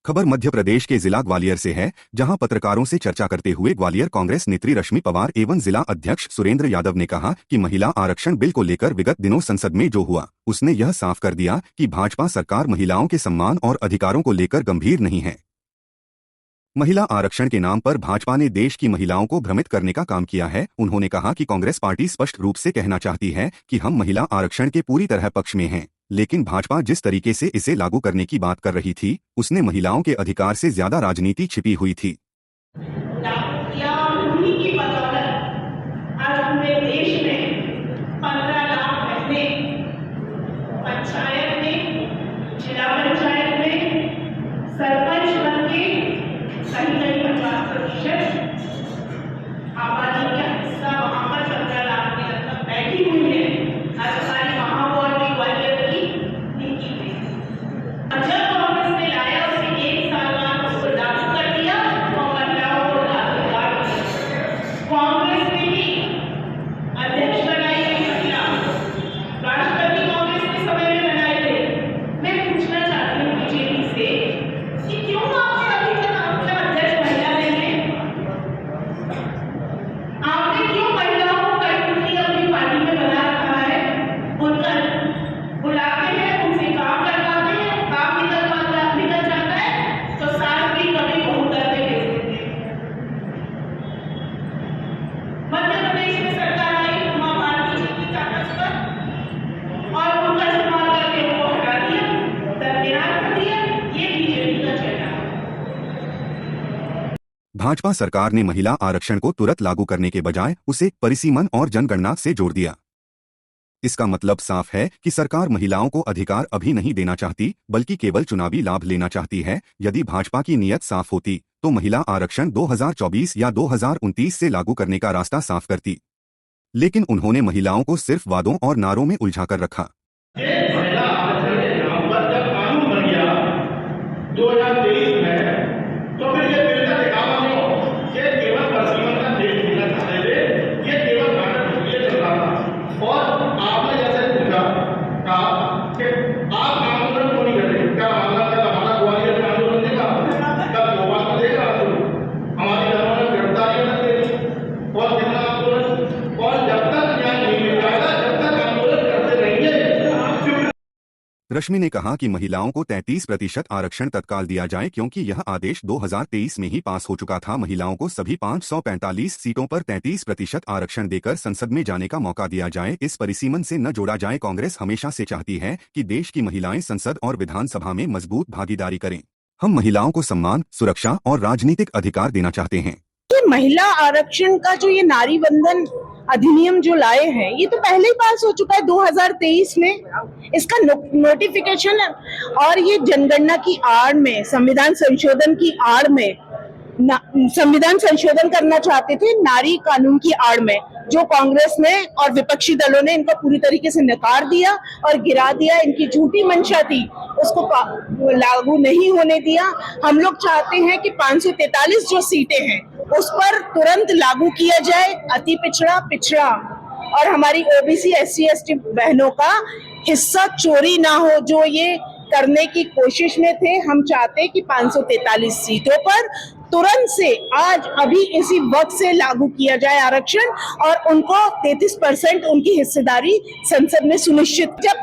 खबर मध्य प्रदेश के जिला ग्वालियर से है, जहां पत्रकारों से चर्चा करते हुए ग्वालियर कांग्रेस नेत्री रश्मि पवार एवं जिला अध्यक्ष सुरेंद्र यादव ने कहा कि महिला आरक्षण बिल को लेकर विगत दिनों संसद में जो हुआ, उसने यह साफ कर दिया कि भाजपा सरकार महिलाओं के सम्मान और अधिकारों को लेकर गंभीर नहीं है। महिला आरक्षण के नाम पर भाजपा ने देश की महिलाओं को भ्रमित करने का काम किया है। उन्होंने कहा कि कांग्रेस पार्टी स्पष्ट रूप से कहना चाहती है कि हम महिला आरक्षण के पूरी तरह पक्ष में हैं, लेकिन भाजपा जिस तरीके से इसे लागू करने की बात कर रही थी, उसने महिलाओं के अधिकार से ज्यादा राजनीति छिपी हुई थी। आबादी का हिस्सा वहां पर 15 लाख के लगभग बैठी हुई है। आज हमारी महापौर भी ग्वालियर की नीति में जब कांग्रेस ने लाया, उसके 1 साल बाद उसको लागू कर दिया और महिलाओं को लागू कर दिया। कांग्रेस ने ही अध्यक्ष बनाई गई महिला, राष्ट्रपति कांग्रेस के समय में बनाए थे। मैं पूछना चाहती हूँ बीजेपी से कि क्यों आपने अभी तक आपका अध्यक्ष महिला नहीं है? आपने क्यों महिलाओं को कठपुतली अपनी पार्टी में बना रखा है? उनका बुलाते हैं, उनसे काम करवाते हैं, काम निकल जाता है तो सास भी कभी बहू करके भेज देते हैं। मध्य प्रदेश में सरकार आई उमा भारती जी की कागज पर और उनका इस्तेमाल करके वो हटा दिया, दरकिनार कर दिया। ये बीजेपी का चेहरा है। भाजपा सरकार ने महिला आरक्षण को तुरंत लागू करने के बजाय उसे परिसीमन और जनगणना से जोड़ दिया। इसका मतलब साफ है कि सरकार महिलाओं को अधिकार अभी नहीं देना चाहती, बल्कि केवल चुनावी लाभ लेना चाहती है। यदि भाजपा की नीयत साफ होती तो महिला आरक्षण 2024 या 2029 से लागू करने का रास्ता साफ करती, लेकिन उन्होंने महिलाओं को सिर्फ वादों और नारों में उलझा कर रखा। महिला आरक्षण के नाम पर जब कानून बन गया 2023 में, तो फिर ये बिल का दिखावा नहीं हो, ये केवल परिसीमन का देश मिलना चाहते थे, ये केवल नाटक इसलिए चल रहा था। और आपने जैसे पूछा कहा कि आप आंदोलन क्यों नहीं करते? क्या मामला था? हमारा ग्वालियर में आंदोलन देखा, कब 2 बार देखा आंदोलन, हमारी घरों में गिरफ्तारियां लगती थी और जितना आंदोलन, और जब तक न्याय नहीं मिल जाएगा जब तक आंदोलन करते रहेंगे। रश्मि ने कहा कि महिलाओं को 33% आरक्षण तत्काल दिया जाए, क्योंकि यह आदेश 2023 में ही पास हो चुका था। महिलाओं को सभी 545 सीटों पर 33% आरक्षण देकर संसद में जाने का मौका दिया जाए, इस परिसीमन से न जोड़ा जाए। कांग्रेस हमेशा से चाहती है कि देश की महिलाएं संसद और विधानसभा में मजबूत भागीदारी करें। हम महिलाओं को सम्मान, सुरक्षा और राजनीतिक अधिकार देना चाहते हैं। महिला आरक्षण का जो ये नारी बंधन अधिनियम जो लाए हैं, ये तो पहले ही पास हो चुका है 2023 में। इसका नोटिफिकेशन और ये जनगणना की आड़ में, संविधान संशोधन की आड़ में, संविधान संशोधन करना चाहते थे नारी कानून की आड़ में, जो कांग्रेस ने और विपक्षी दलों ने इनको पूरी तरीके से नकार दिया और गिरा दिया। इनकी झूठी मंशा थी, उसको लागू नहीं होने दिया। हम लोग चाहते हैं कि 543 जो सीटें हैं उस पर तुरंत लागू किया जाए। अति पिछड़ा और हमारी ओबीसी SC ST बहनों का हिस्सा चोरी ना हो, जो ये करने की कोशिश में थे। हम चाहते हैं कि 543 सीटों पर तुरंत से आज अभी इसी वक्त से लागू किया जाए आरक्षण, और उनको 33% उनकी हिस्सेदारी संसद में सुनिश्चित। जब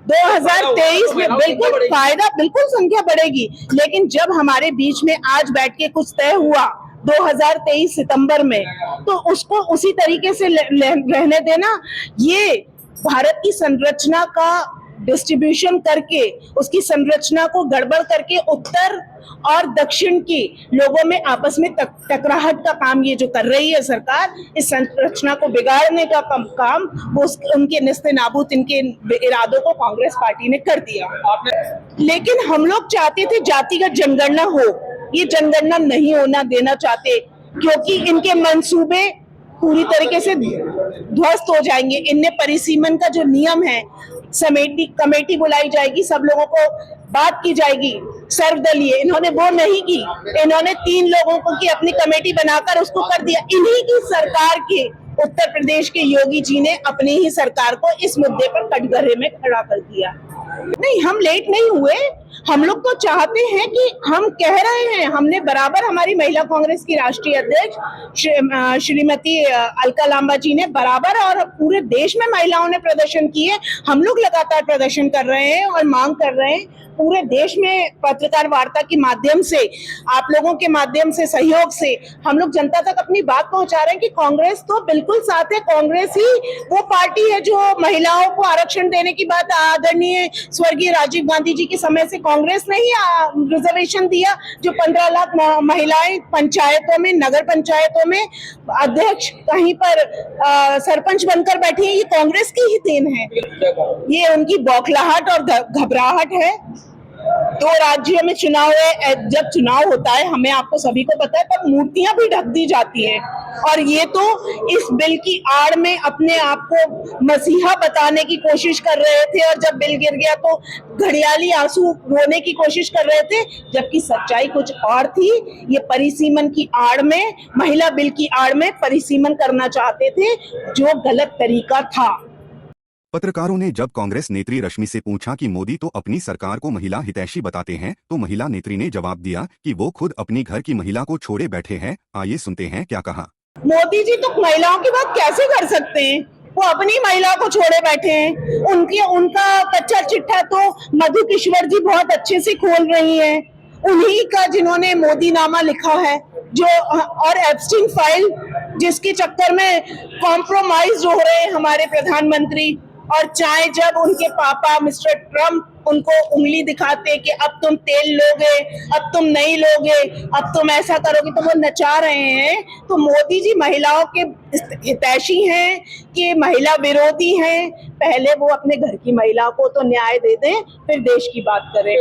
2023 में बिल्कुल फायदा, बिल्कुल संख्या बढ़ेगी, लेकिन जब हमारे बीच में आज बैठ के कुछ तय हुआ 2023 सितंबर में, तो उसको उसी तरीके से रहने देना। ये भारत की संरचना का डिस्ट्रीब्यूशन करके, उसकी संरचना को गड़बड़ करके उत्तर और दक्षिण की लोगों में आपस में टकराहट का काम ये जो कर रही है सरकार, इस संरचना को बिगाड़ने का काम वो उनके निस्ते-नाबूद इनके इरादों को कांग्रेस पार्टी ने कर दिया। लेकिन हम लोग चाहते थे जातिगत जनगणना हो, ये जनगणना नहीं होना देना चाहते, क्योंकि इनके मंसूबे पूरी तरीके से ध्वस्त हो जाएंगे। इनने परिसीमन का जो नियम है, कमेटी बुलाई जाएगी, सब लोगों को बात की जाएगी सर्वदलीय, इन्होंने वो नहीं की। इन्होंने 3 लोगों को की अपनी कमेटी बनाकर उसको कर दिया। इन्हीं की सरकार के उत्तर प्रदेश के योगी जी ने अपनी ही सरकार को इस मुद्दे पर कटघरे में खड़ा कर दिया। नहीं, हम लेट नहीं हुए। हम लोग तो चाहते हैं कि हम कह रहे हैं, हमने बराबर हमारी महिला कांग्रेस की राष्ट्रीय अध्यक्ष श्रीमती अलका लांबा जी ने बराबर और पूरे देश में महिलाओं ने प्रदर्शन किए। हम लोग लगातार प्रदर्शन कर रहे हैं और मांग कर रहे हैं पूरे देश में पत्रकार वार्ता के माध्यम से, आप लोगों के माध्यम से, सहयोग से हम लोग जनता तक अपनी बात पहुंचा रहे हैं कि कांग्रेस तो बिल्कुल साथ है। कांग्रेस ही वो पार्टी है जो महिलाओं को आरक्षण देने की बात आदरणीय स्वर्गीय राजीव गांधी जी के समय से कांग्रेस ने ही रिजर्वेशन दिया, जो 15 लाख महिलाएं पंचायतों में, नगर पंचायतों में अध्यक्ष कहीं पर सरपंच बनकर बैठी है। ये कांग्रेस की ही देन है, ये उनकी बौखलाहट और घबराहट है। 2 राज्यों में चुनाव है, जब चुनाव होता है हमें आपको सभी को पता है तब मूर्तियां भी ढक दी जाती हैं, और ये तो इस बिल की आड़ में अपने आप को मसीहा बताने की कोशिश कर रहे थे, और जब बिल गिर गया तो घड़ियाली आंसू रोने की कोशिश कर रहे थे, जबकि सच्चाई कुछ और थी। ये परिसीमन की आड़ में, महिला बिल की आड़ में परिसीमन करना चाहते थे, जो गलत तरीका था। पत्रकारों ने जब कांग्रेस नेत्री रश्मि से पूछा कि मोदी तो अपनी सरकार को महिला हितैषी बताते हैं, तो महिला नेत्री ने जवाब दिया कि वो खुद अपनी घर की महिला को छोड़े बैठे हैं। आइए सुनते हैं क्या कहा। मोदी जी तो महिलाओं की बात कैसे कर सकते हैं? वो अपनी महिला को छोड़े बैठे हैं। उनका कच्चा चिट्ठा तो मधु किश्वर जी बहुत अच्छे से खोल रही हैं। उन्हीं का जिन्होंने मोदी नामा लिखा है, जो और एप्स्टीन फाइल जिसके चक्कर में कॉम्प्रोमाइज हो रहे हैं हमारे प्रधानमंत्री, और चाहे जब उनके पापा मिस्टर ट्रम्प उनको उंगली दिखाते कि अब तुम तेल लोगे, अब तुम नहीं लोगे, अब तुम ऐसा करोगे, तो वो नचा रहे हैं। तो मोदी जी महिलाओं के हितैषी हैं कि महिला विरोधी हैं? पहले वो अपने घर की महिला को तो न्याय दे दें, फिर देश की बात करें।